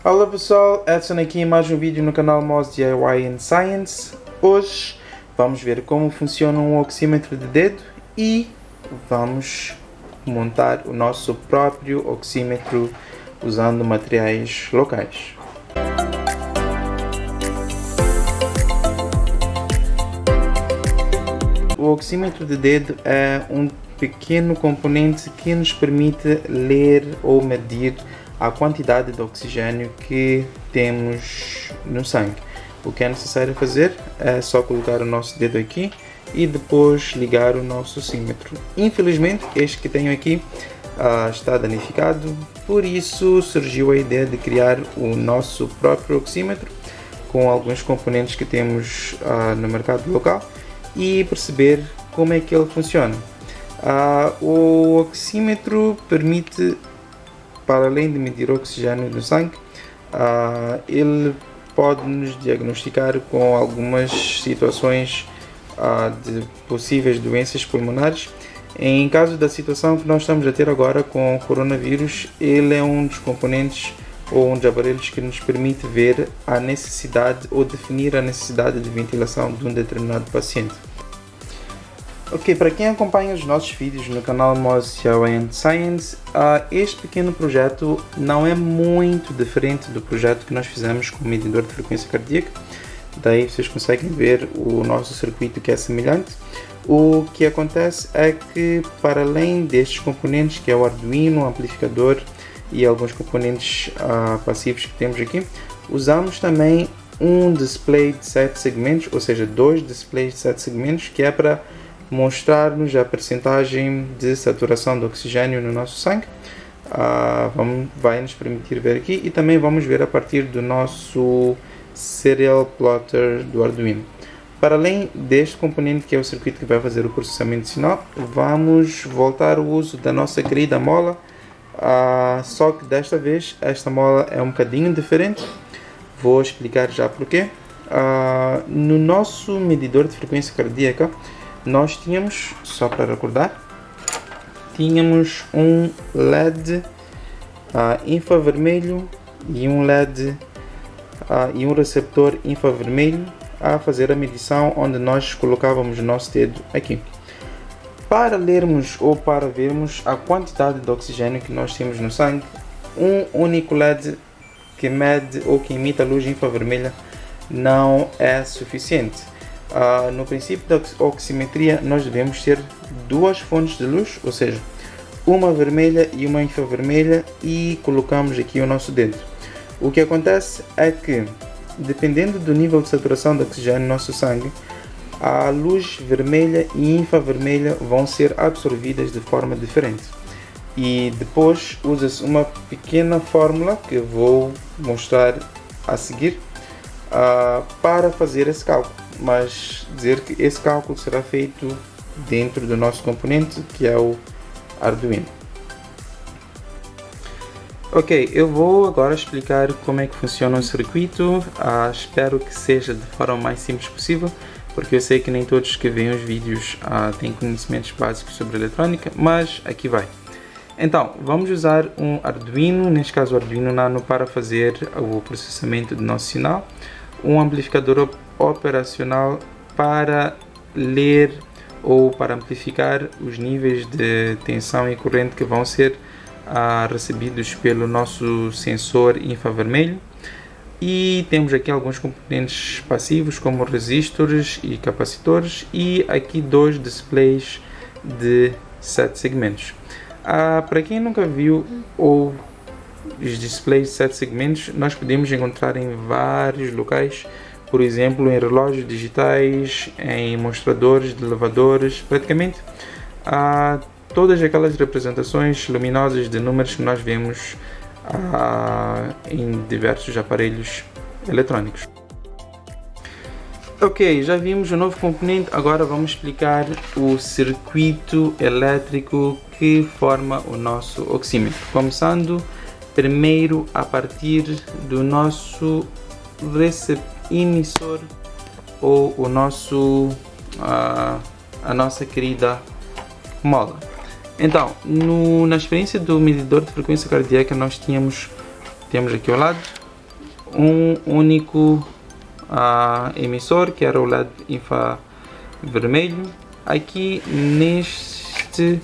Olá pessoal, Edson aqui em mais um vídeo no canal Moz DIY and Science. Hoje vamos ver como funciona um oxímetro de dedo e vamos montar o nosso próprio oxímetro usando materiais locais. O oxímetro de dedo é um pequeno componente que nos permite ler ou medir a quantidade de oxigênio que temos no sangue. O que é necessário fazer é só colocar o nosso dedo aqui e depois ligar o nosso oxímetro. Infelizmente, este que tenho aqui está danificado, por isso surgiu a ideia de criar o nosso próprio oxímetro com alguns componentes que temos no mercado local e perceber como é que ele funciona. O oxímetro permite, para além de medir o oxigênio do sangue, ele pode nos diagnosticar com algumas situações de possíveis doenças pulmonares. Em caso da situação que nós estamos a ter agora com o coronavírus, ele é um dos componentes ou um dos aparelhos que nos permite ver a necessidade ou definir a necessidade de ventilação de um determinado paciente. Ok, para quem acompanha os nossos vídeos no canal Moz DIY and Science, este pequeno projeto não é muito diferente do projeto que nós fizemos com o medidor de frequência cardíaca. Daí vocês conseguem ver o nosso circuito, que é semelhante. O que acontece é que, para além destes componentes, que é o Arduino, o amplificador e alguns componentes passivos que temos aqui, usamos também um display de 7 segmentos, ou seja, 2 displays de 7 segmentos, que é para mostrar-nos a percentagem de saturação de oxigênio no nosso sangue. Vai nos permitir ver aqui, e também vamos ver a partir do nosso serial plotter do Arduino. Para além deste componente, que é o circuito que vai fazer o processamento de sinal, vamos voltar ao uso da nossa querida mola, só que desta vez esta mola é um bocadinho diferente. Vou explicar já porquê. No nosso medidor de frequência cardíaca, nós tínhamos, só para recordar, tínhamos um LED infravermelho e um LED e um receptor infravermelho a fazer a medição, onde nós colocávamos o nosso dedo aqui. Para lermos ou para vermos a quantidade de oxigênio que nós temos no sangue, um único LED que mede ou que emite a luz infravermelha não é suficiente. No princípio da oximetria, nós devemos ter duas fontes de luz, ou seja, uma vermelha e uma infravermelha, e colocamos aqui o nosso dedo. O que acontece é que, dependendo do nível de saturação de oxigênio no nosso sangue, a luz vermelha e infravermelha vão ser absorvidas de forma diferente. E depois usa-se uma pequena fórmula que eu vou mostrar a seguir para fazer esse cálculo, mas dizer que esse cálculo será feito dentro do nosso componente, que é o Arduino. Ok, eu vou agora explicar como é que funciona o circuito. Espero que seja de forma mais simples possível, porque eu sei que nem todos que veem os vídeos têm conhecimentos básicos sobre eletrônica, mas aqui vai. Então, vamos usar um Arduino, neste caso o Arduino Nano, para fazer o processamento do nosso sinal, um amplificador operacional para ler ou para amplificar os níveis de tensão e corrente que vão ser recebidos pelo nosso sensor infravermelho, e temos aqui alguns componentes passivos como resistores e capacitores, e aqui 2 displays de 7 segmentos. Para quem nunca viu ou os displays de 7 segmentos, nós podemos encontrar em vários locais, por exemplo em relógios digitais, em mostradores de elevadores, praticamente todas aquelas representações luminosas de números que nós vemos em diversos aparelhos eletrônicos. Ok, já vimos o novo componente, agora vamos explicar o circuito elétrico que forma o nosso oxímetro. Começando primeiro a partir do nosso emissor ou o nosso a nossa querida mola. Então, na experiência do medidor de frequência cardíaca, nós temos aqui ao lado um único emissor, que era o LED infravermelho. Aqui neste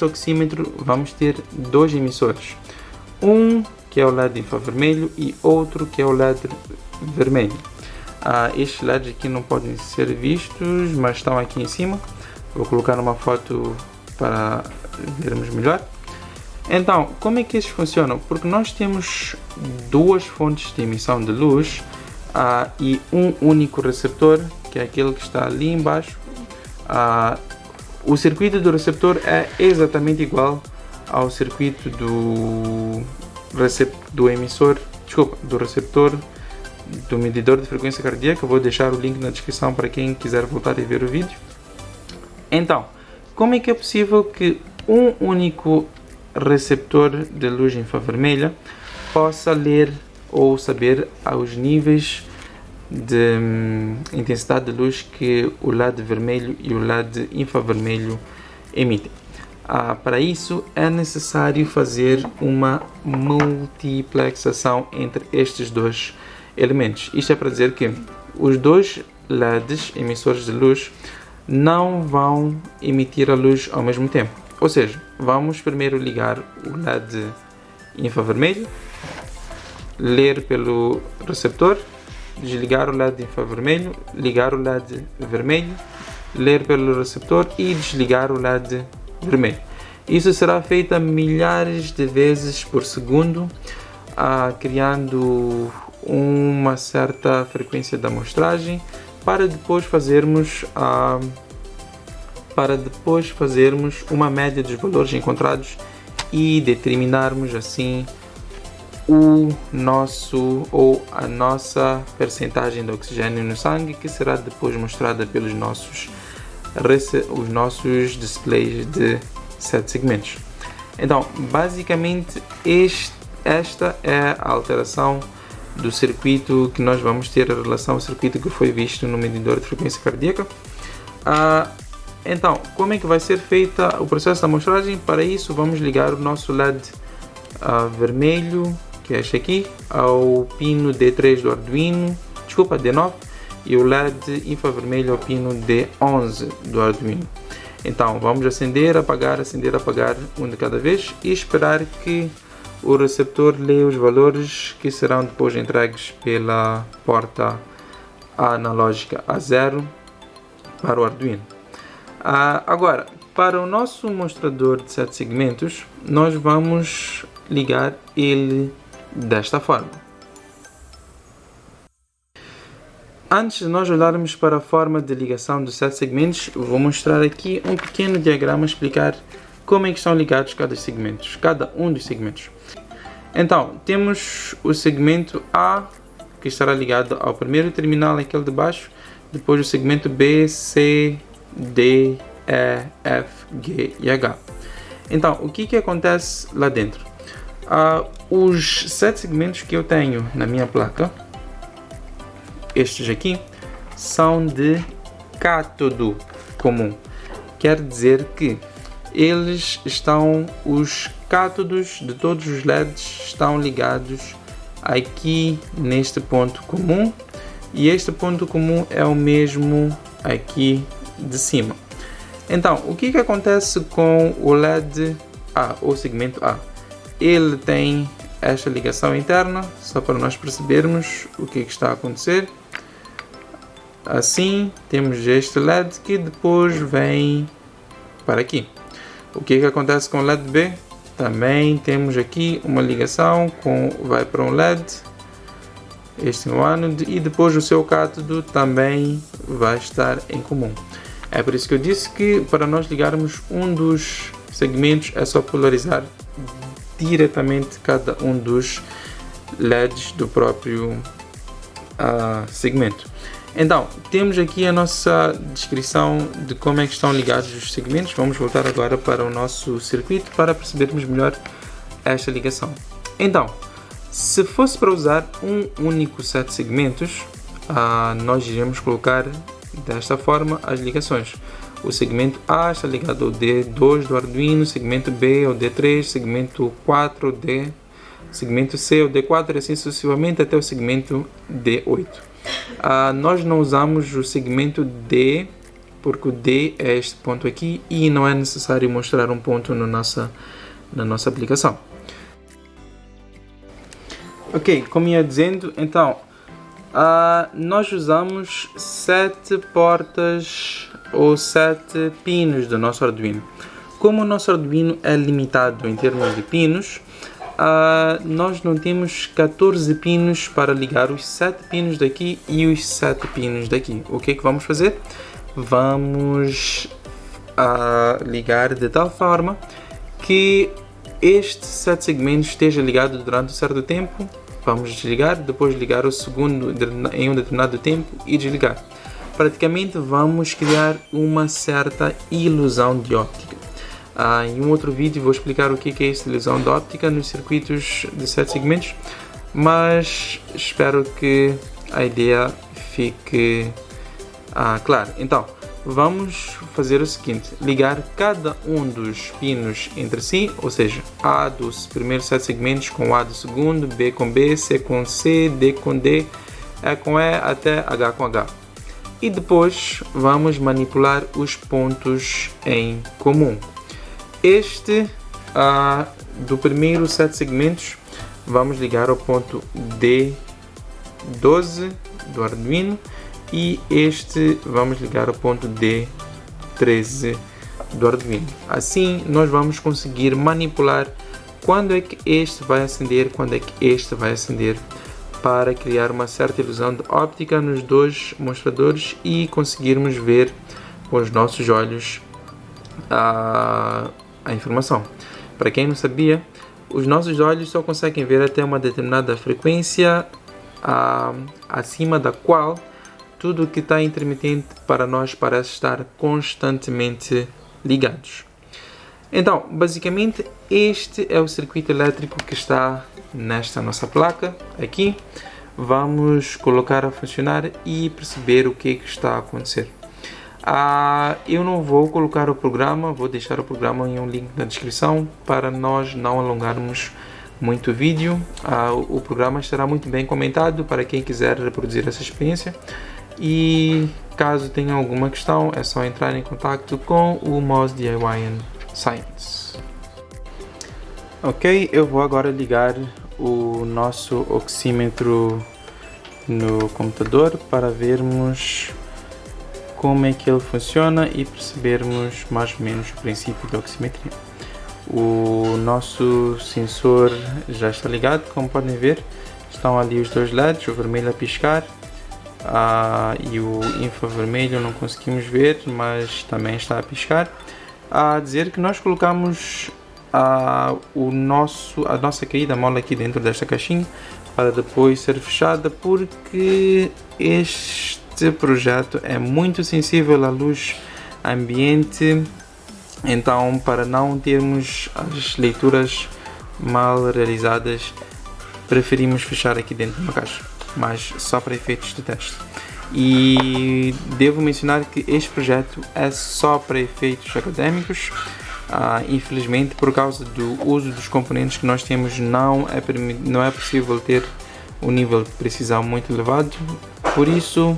oxímetro vamos ter dois emissores, um que é o LED infravermelho e outro que é o LED vermelho. Estes LEDs aqui não podem ser vistos, mas estão aqui em cima. Vou colocar uma foto para vermos melhor. Então, como é que estes funcionam? Porque nós temos duas fontes de emissão de luz e um único receptor, que é aquele que está ali embaixo. O circuito do receptor é exatamente igual ao circuito do receptor do medidor de frequência cardíaca. Vou deixar o link na descrição para quem quiser voltar e ver o vídeo. Então, como é que é possível que um único receptor de luz infravermelha possa ler ou saber os níveis de intensidade de luz que o LED vermelho e o LED infravermelho emitem? Para isso é necessário fazer uma multiplexação entre estes dois elementos. Isto é para dizer que os dois LEDs emissores de luz não vão emitir a luz ao mesmo tempo. Ou seja, vamos primeiro ligar o LED infravermelho, ler pelo receptor, desligar o LED infravermelho, ligar o LED vermelho, ler pelo receptor e desligar o LED vermelho. Isso será feito milhares de vezes por segundo, criando uma certa frequência de amostragem para depois fazermos uma média dos valores encontrados e determinarmos assim a nossa percentagem de oxigênio no sangue, que será depois mostrada pelos nossos displays de 7 segmentos. Então, basicamente, esta é a alteração do circuito que nós vamos ter em relação ao circuito que foi visto no medidor de frequência cardíaca. Então, como é que vai ser feita o processo da amostragem? Para isso, vamos ligar o nosso LED vermelho, que é este aqui, ao pino D3 do Arduino, D9, e o LED infravermelho ao pino D11 do Arduino. Então, vamos acender, apagar, um de cada vez e esperar que o receptor leia os valores que serão depois entregues pela porta analógica A0 para o Arduino. Agora, para o nosso mostrador de 7 segmentos, nós vamos ligar ele desta forma. Antes de nós olharmos para a forma de ligação dos 7 segmentos, vou mostrar aqui um pequeno diagrama a explicar como é que estão ligados cada um dos segmentos. Então, temos o segmento A, que estará ligado ao primeiro terminal, aquele de baixo, depois o segmento B, C, D, E, F, G e H. Então, o que acontece lá dentro? Os 7 segmentos que eu tenho na minha placa, estes aqui, são de cátodo comum. Quer dizer que os cátodos de todos os LEDs estão ligados aqui neste ponto comum, e este ponto comum é o mesmo aqui de cima. Então, o que acontece com o LED A, ou segmento A? Ele tem esta ligação interna, só para nós percebermos o que está a acontecer. Assim, temos este LED que depois vem para aqui. O que acontece com o LED B? Também temos aqui uma ligação, vai para um LED, este é o ânode, e depois o seu cátodo também vai estar em comum. É por isso que eu disse que para nós ligarmos um dos segmentos é só polarizar diretamente cada um dos LEDs do próprio segmento. Então, temos aqui a nossa descrição de como é que estão ligados os segmentos. Vamos voltar agora para o nosso circuito para percebermos melhor esta ligação. Então, se fosse para usar um único set de segmentos, nós iremos colocar desta forma as ligações. O segmento A está ligado ao D2 do Arduino, segmento B ao D3, segmento 4 ao segmento C é o D4 e assim sucessivamente até o segmento D8. Nós não usamos o segmento D porque o D é este ponto aqui e não é necessário mostrar um ponto na nossa aplicação. Ok, como ia dizendo, então nós usamos 7 portas ou 7 pinos do nosso Arduino. Como o nosso Arduino é limitado em termos de pinos, nós não temos 14 pinos para ligar os 7 pinos daqui e os 7 pinos daqui. O que é que vamos fazer? Vamos ligar de tal forma que estes 7 segmentos esteja ligado durante um certo tempo. Vamos desligar, depois ligar o segundo em um determinado tempo e desligar. Praticamente vamos criar uma certa ilusão de óptica. Em um outro vídeo vou explicar o que é essa ilusão de óptica nos circuitos de 7 segmentos, mas espero que a ideia fique clara. Então, vamos fazer o seguinte: ligar cada um dos pinos entre si, ou seja, A dos primeiros 7 segmentos com A do segundo, B com B, C com C, D com D, E com E até H com H. E depois vamos manipular os pontos em comum. Este do primeiro 7 segmentos vamos ligar ao ponto D12 do Arduino e este vamos ligar ao ponto D13 do Arduino. Assim nós vamos conseguir manipular quando é que este vai acender, quando é que este vai acender, para criar uma certa ilusão de óptica nos dois mostradores e conseguirmos ver com os nossos olhos a informação. Para quem não sabia, os nossos olhos só conseguem ver até uma determinada frequência acima da qual tudo que está intermitente para nós parece estar constantemente ligados. Então, basicamente, este é o circuito elétrico que está nesta nossa placa aqui. Vamos colocar a funcionar e perceber o que está a acontecer. Eu não vou colocar o programa, vou deixar o programa em um link na descrição para nós não alongarmos muito o vídeo. O programa estará muito bem comentado para quem quiser reproduzir essa experiência. E caso tenha alguma questão, é só entrar em contato com o Moz DIY Science. Ok, eu vou agora ligar o nosso oxímetro no computador para vermos como é que ele funciona e percebermos mais ou menos o princípio da oximetria. O nosso sensor já está ligado, como podem ver, estão ali os dois LEDs, o vermelho a piscar e o infravermelho não conseguimos ver, mas também está a piscar, a dizer que nós colocamos a nossa querida mola aqui dentro desta caixinha para depois ser fechada, porque este projeto é muito sensível à luz ambiente. Então, para não termos as leituras mal realizadas, preferimos fechar aqui dentro de uma caixa, mas só para efeitos de teste. E devo mencionar que este projeto é só para efeitos académicos. Infelizmente, por causa do uso dos componentes que nós temos, não é possível ter um nível de precisão muito elevado. Por isso,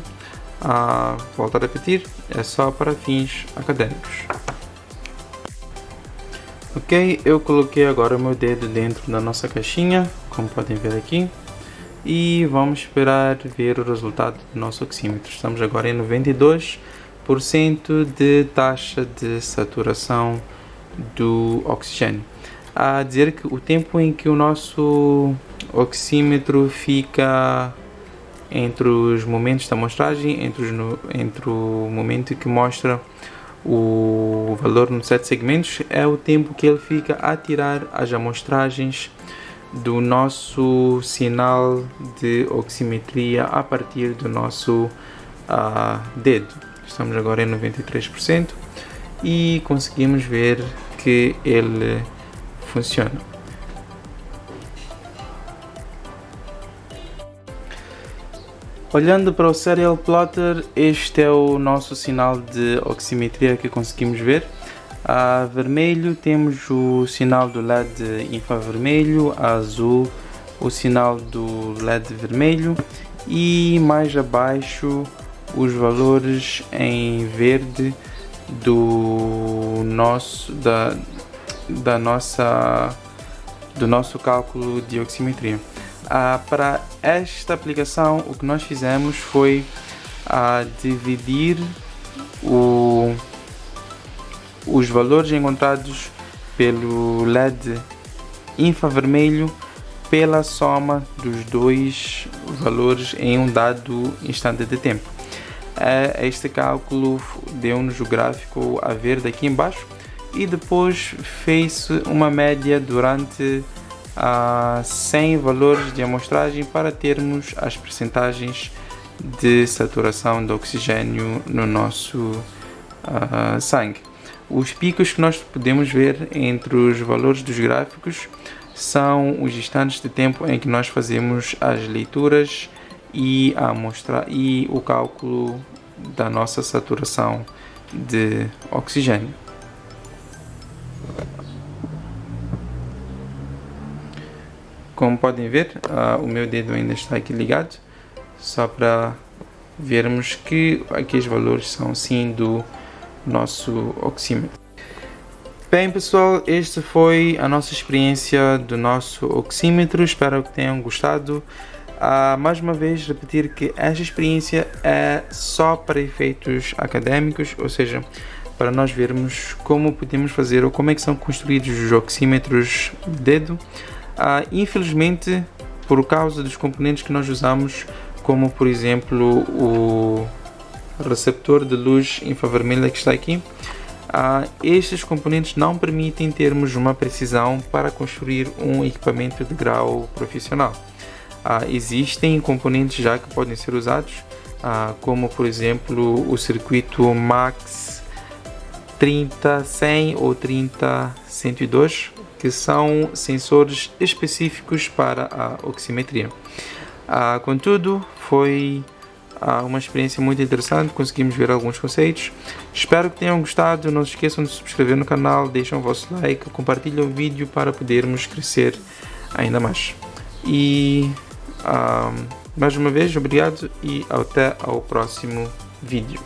volto a repetir, é só para fins académicos. Ok, eu coloquei agora o meu dedo dentro da nossa caixinha, como podem ver aqui, e vamos esperar ver o resultado do nosso oxímetro. Estamos agora em 92% de taxa de saturação do oxigênio. A dizer que o tempo em que o nosso oxímetro fica entre os momentos da amostragem, entre o momento que mostra o valor nos 7 segmentos, é o tempo que ele fica a tirar as amostragens do nosso sinal de oximetria a partir do nosso dedo. Estamos agora em 93% e conseguimos ver que ele funciona. Olhando para o Serial Plotter, este é o nosso sinal de oximetria que conseguimos ver. Vermelho temos o sinal do LED infravermelho, azul o sinal do LED vermelho e mais abaixo os valores em verde do nosso cálculo de oximetria. Para esta aplicação, o que nós fizemos foi dividir os valores encontrados pelo LED infravermelho pela soma dos dois valores em um dado instante de tempo. Este cálculo deu-nos o gráfico a verde aqui embaixo e depois fez uma média durante 100 valores de amostragem para termos as percentagens de saturação de oxigênio no nosso sangue. Os picos que nós podemos ver entre os valores dos gráficos são os instantes de tempo em que nós fazemos as leituras e o cálculo da nossa saturação de oxigênio. Como podem ver, o meu dedo ainda está aqui ligado, só para vermos que aqueles valores são sim do nosso oxímetro. Bem pessoal, esta foi a nossa experiência do nosso oxímetro, espero que tenham gostado. Mais uma vez repetir que esta experiência é só para efeitos académicos, ou seja, para nós vermos como podemos fazer ou como é que são construídos os oxímetros de dedo. Infelizmente, por causa dos componentes que nós usamos, como por exemplo o receptor de luz infravermelha que está aqui, estes componentes não permitem termos uma precisão para construir um equipamento de grau profissional. Existem componentes já que podem ser usados, como por exemplo o circuito MAX 30-100 ou 30-102, que são sensores específicos para a oximetria. Contudo, foi uma experiência muito interessante, conseguimos ver alguns conceitos. Espero que tenham gostado, não se esqueçam de se subscrever no canal, deixem o vosso like, compartilhem o vídeo para podermos crescer ainda mais. E mais uma vez, obrigado e até ao próximo vídeo.